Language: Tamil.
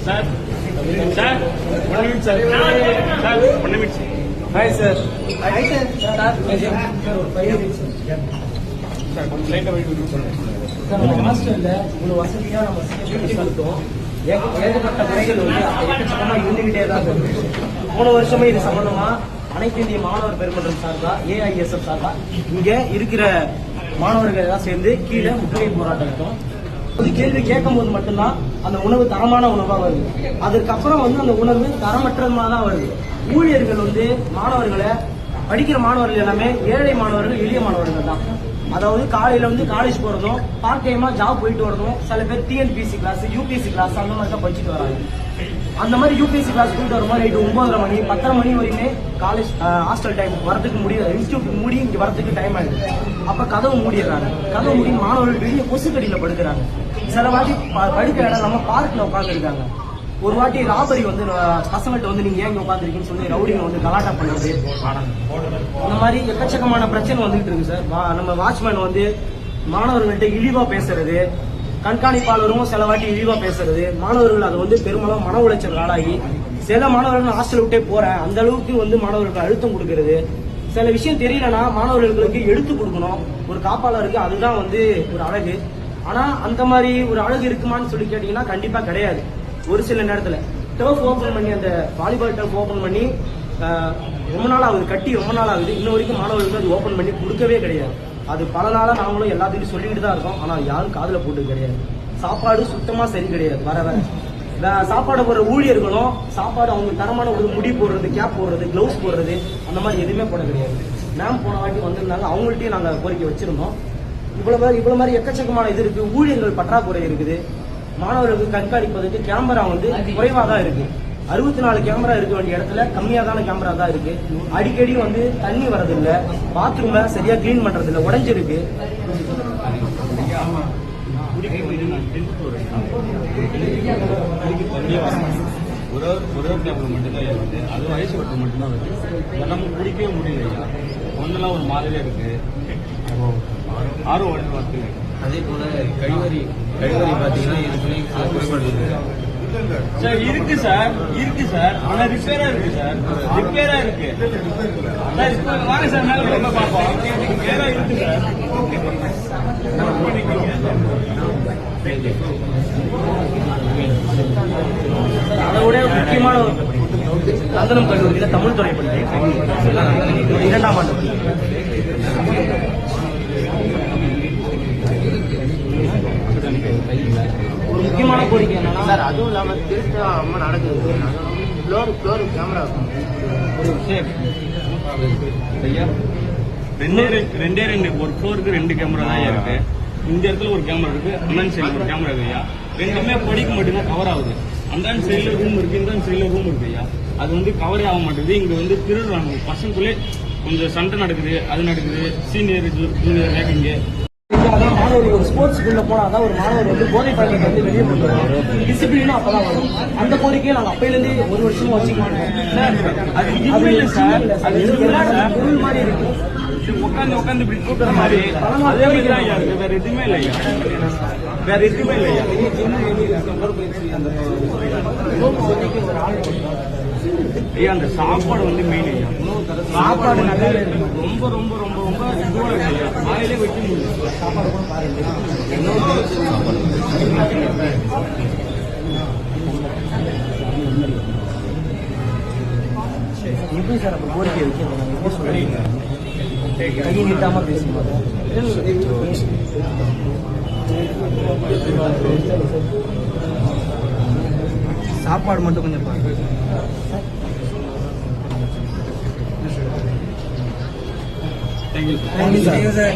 Sir, sir, 1 minute, sir. Sir, 1 minute. Hi, sir. Hi, sir. Sir, light away. Sir, நம்ம ஹாஸ்டல்ல இவ்வளவு வசதியா நம்ம கொடுத்தோம். ஏகப்பட்ட முறைகள் வந்து எக்கச்சக்கமா இருந்துகிட்டே தான் இருக்கு. போன வருஷமே இது சம்பந்தமா அனைத்து இந்திய மாணவர் பெருமன்றம் சார்பா AISF சார்பா இங்க இருக்கிற மாணவர்கள் எல்லாம் சேர்ந்து கீழே முற்றுகை போராட்டம் எடுத்தோம். ஒரு கேள்வி கேட்கும் போது மட்டும்தான் அந்த உணவு தரமான உணவா வருது. அதுக்கப்புறம் வந்து அந்த உணவு தரமற்றமா தான் வருது. ஊழியர்கள் வந்து மாணவர்களை படிக்கிற மாணவர்கள் எல்லாமே ஏழை மாணவர்கள், எளிய மாணவர்கள் தான். அதாவது காலையில வந்து காலேஜ் போறதும், பார்ட் டைமா ஜாப் போயிட்டு வரதும், சில பேர் TNPSC கிளாஸ், UPSC கிளாஸ் அந்த மாதிரி தான் படிச்சுட்டு வராங்க. அந்த மாதிரி UPSC கிளாஸ் போயிட்டு வரும்போது நைட்டு 9:30 மணி 10:30 மணி வரையுமே காலேஜ் ஹாஸ்டல் டைம் வரதுக்கு முடியாது. இன்ஸ்டியூட் மூடி இங்க வரதுக்கு டைம் ஆயிடுது. அப்ப கதவு மூடிடுறாங்க. கதவு மூடி மாணவர்கள் வெளியே கொசுக்கடியில படுக்கிறாங்க. சில வாட்டி படுக்கிற இடம் நம்ம பார்க்ல உட்கார்ந்து இருக்காங்க. ஒரு வாட்டி ராபரி வந்து பசங்கள்ட்ட வந்து நீங்க ஏன் உட்காந்துருக்கீங்கன்னு சொல்லி ரவுடிங்க வந்து கலாட்டா பண்ணுறது, இந்த மாதிரி எக்கச்சக்கமான பிரச்சனை வந்துகிட்டு இருக்கு சார். நம்ம வாட்ச்மேன் வந்து மாணவர்கள்ட்ட இழிவா பேசுறது, கண்காணிப்பாளரும் சில வாட்டி இழிவா பேசுறது, மாணவர்கள் அதை வந்து பெரும்பாலும் மன உளைச்சல் ஆளாகி சில மாணவர்கள் ஹாஸ்டல் விட்டே போறேன் அந்த அளவுக்கு வந்து மாணவர்களுக்கு அழுத்தம் கொடுக்கறது. சில விஷயம் தெரியலன்னா மாணவர்களுக்கு எடுத்து கொடுக்கணும். ஒரு காப்பாளருக்கு அதுதான் வந்து ஒரு அழகு. ஆனா அந்த மாதிரி ஒரு அழகு இருக்குமான்னு சொல்லி கேட்டீங்கன்னா கண்டிப்பா கிடையாது. ஒரு சில நேரத்துல டர்ஃப் ஓபன் பண்ணி, அந்த வாலிபால் டர்ஃப் ஓபன் பண்ணி ரொம்ப நாள் ஆகுது, கட்டி ரொம்ப நாள் ஆகுது. இன்ன வரைக்கும் மாணவர்களுக்கு அது ஓபன் பண்ணி கொடுக்கவே கிடையாது. அது பல நாளா நாங்களும் எல்லாத்தையும் சொல்லிட்டு தான் இருக்கோம். ஆனா யாரும் காதுல போட்டு கிடையாது. சாப்பாடு சுத்தமா சரி கிடையாது. வர சாப்பாடு போடுற ஊழியர்களும் சாப்பாடு அவங்க தரமான ஒரு முடி போடுறது, கேப் போடுறது, கிளவுஸ் போடுறது அந்த மாதிரி எதுவுமே போட கிடையாது. மேம் போன வாட்டி வந்திருந்தாங்க, அவங்கள்ட்டையும் நாங்க கோரிக்கை வச்சிருந்தோம். இவ்வளவு மாதிரி எக்கச்சக்கமான இது இருக்கு. ஊழியர்கள் பற்றாக்குறை இருக்குது. மாணவர்களுக்கு கண்காணிப்பதற்கு கேமரா வந்து குறைவா தான் இருக்கு. 64 கேமரா இருக்க வேண்டிய இடத்துல கம்மியாதான கேமரா தான் இருக்கு. அடிக்கடி வந்து தண்ணி வரதில்லை, பாத்ரூம சரியா கிளீன் பண்றது இல்லை, உடைஞ்சிருக்கு. ஒரே கேமரா மட்டும்தான் இருக்கு. அது வயசு வட்டம் மட்டும்தான் இருக்கு. நம்ம குடிக்கவே முடியல. ஒன்னெல்லாம் ஒரு மாதிரியா இருக்கு. ஆர்வம் வந்து அதே போல கழிவறை பாத்தீங்கன்னா சார் இருக்கு சார், இருக்கு சார். ஆனா ரிப்பேரா இருக்கு சார், ரிப்பேரா இருக்கு. வாங்க சார், மேல ரொம்ப பார்ப்போம். ரிப்பேரா இருக்கு சார். அதை விட முக்கியமான நந்தனம் கல்லூரியில தமிழ் துறை படிக்கிறேன். 2ஆம் ஆண்டு. ஒரு முக்கியமான கோரிக்கை என்னன்னா சார், அதுவும் இல்லாம திருட்டு ரொம்ப நடக்குது. ஃப்ளோர் கேமரா ரெண்டு ஒரு ஃப்ளோருக்கு 2 கேமரா தான் இருக்கு. இந்த இடத்துல ஒரு கேமரா இருக்கு, அந்த சைடுல ஒரு கேமரா இருக்கு ஐயா. ரெண்டுமே படிக்க மட்டும்தான் கவர் ஆகுது. அந்த சைடுல ரூம் இருக்கு, இந்த சைடுல ரூம் இருக்கு ஐயா. அது வந்து கவரே ஆக மாட்டேங்குது. இங்க வந்து திருடுறாங்க. பசங்களுக்குள்ளே கொஞ்சம் சண்டை நடக்குது, அது நடக்குது. Senior junior ranking. அதான் மாணவர் ஒரு ஸ்போர்ட்ஸ் ஸ்கூல்ல போனாதான் ஒரு மாணவர் வந்து போதை பழக்கத்தை வந்து வெளியே கொண்டு வரும். டிசிப்ளினும் அப்பதான் வரும். அந்த கோரிக்கையை நாங்க அப்பையிலிருந்து ஒரு வருஷமா வச்சுக்கோங்க. அது இதுவுமே இல்லை சார், அது பொருள் மாதிரி இருக்கு. உட்காந்து இப்படி கூட்டுற மாதிரி அதே மாதிரி தான் ஐயா இருக்கு. வேற எதுவுமே இல்லை ஐயா, வேற எதுவுமே இல்லை ஐயா. ஐயா அந்த சாப்பாடு வந்து மெயின் ஐயா. சாப்பாடு நல்லா இருக்கு. ரொம்ப ரொம்ப ரொம்ப ரொம்ப இதுவாக இருக்கு ஐயா. வாயிலே வைக்க முடியல. சாப்பாடு கூட பாருங்க. எப்படி சார் அப்ப கோரிக்கை வைக்கிறோம்? எப்படி சொல்றீங்க? கையை நீட்டாம பேசும்போது சாப்பாடு மட்டும் கொஞ்சம் பாருங்க. Thank you thank you sir.